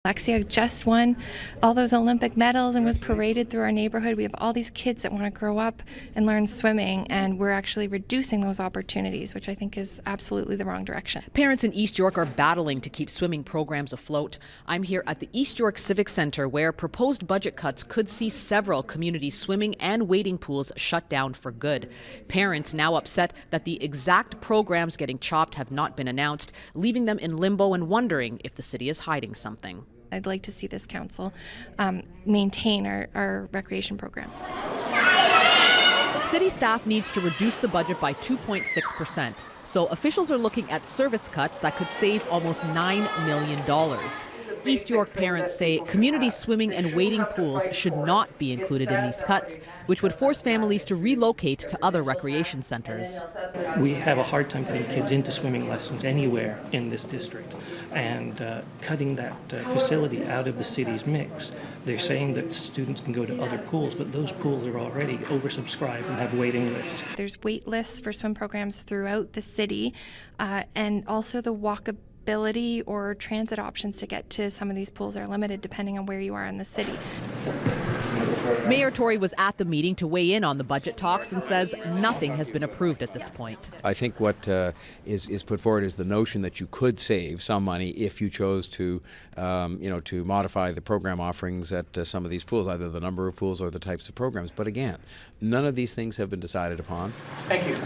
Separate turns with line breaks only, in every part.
Alexia just won all those Olympic medals and was paraded through our neighborhood. We have all these kids that want to grow up and learn swimming, and we're actually reducing those opportunities, which I think is absolutely the wrong direction.
Parents in East York are battling to keep swimming programs afloat. I'm here at the East York Civic Centre, where proposed budget cuts could see several community swimming and wading pools shut down for good. Parents now upset that the exact programs getting chopped have not been announced, leaving them in limbo and wondering if the city is hiding something.
I'd like to see this council maintain our recreation programs.
City staff needs to reduce the budget by 2.6%. So officials are looking at service cuts that could save almost $9 million. East York parents say community swimming and wading pools should not be included in these cuts, which would force families to relocate to other recreation centers.
We have a hard time getting kids into swimming lessons anywhere in this district, and cutting that facility out of the city's mix. They're saying that students can go to other pools, but those pools are already oversubscribed and have waiting lists.
There's wait lists for swim programs throughout the city, and also the walkability or transit options to get to some of these pools are limited depending on where you are in the city.
Mayor Tory was at the meeting to weigh in on the budget talks and says nothing has been approved at this point.
I think what is put forward is the notion that you could save some money if you chose to, to modify the program offerings at some of these pools, either the number of pools or the types of programs. But again, none of these things have been decided upon.
Thank you.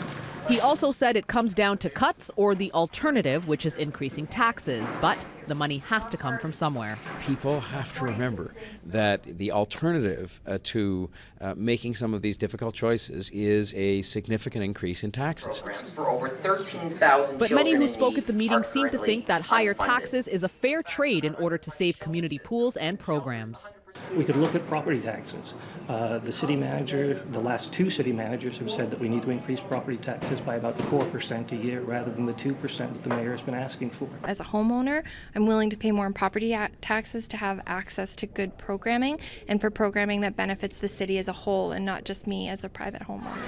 He also said it comes down to cuts or the alternative, which is increasing taxes. But the money has to come from somewhere.
People have to remember that the alternative to making some of these difficult choices is a significant increase in taxes.
For over 13,000
but many who spoke at the meeting seem to think that higher taxes is a fair trade in order to save community pools and programs.
We could look at property taxes. The city manager, the last two city managers have said that we need to increase property taxes by about 4% a year rather than the 2% that the mayor has been asking for.
As a homeowner, I'm willing to pay more in property taxes to have access to good programming and for programming that benefits the city as a whole and not just me as a private homeowner.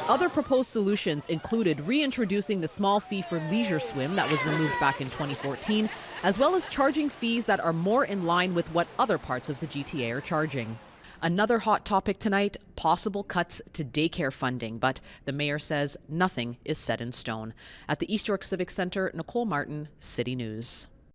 Other proposed solutions included reintroducing the small fee for leisure swim that was removed back in 2014, as well as charging fees that are more in line with what other parts of the GTA are charging. Another hot topic tonight, possible cuts to daycare funding, but the mayor says nothing is set in stone. At the East York Civic Centre, Nicole Martin, City News.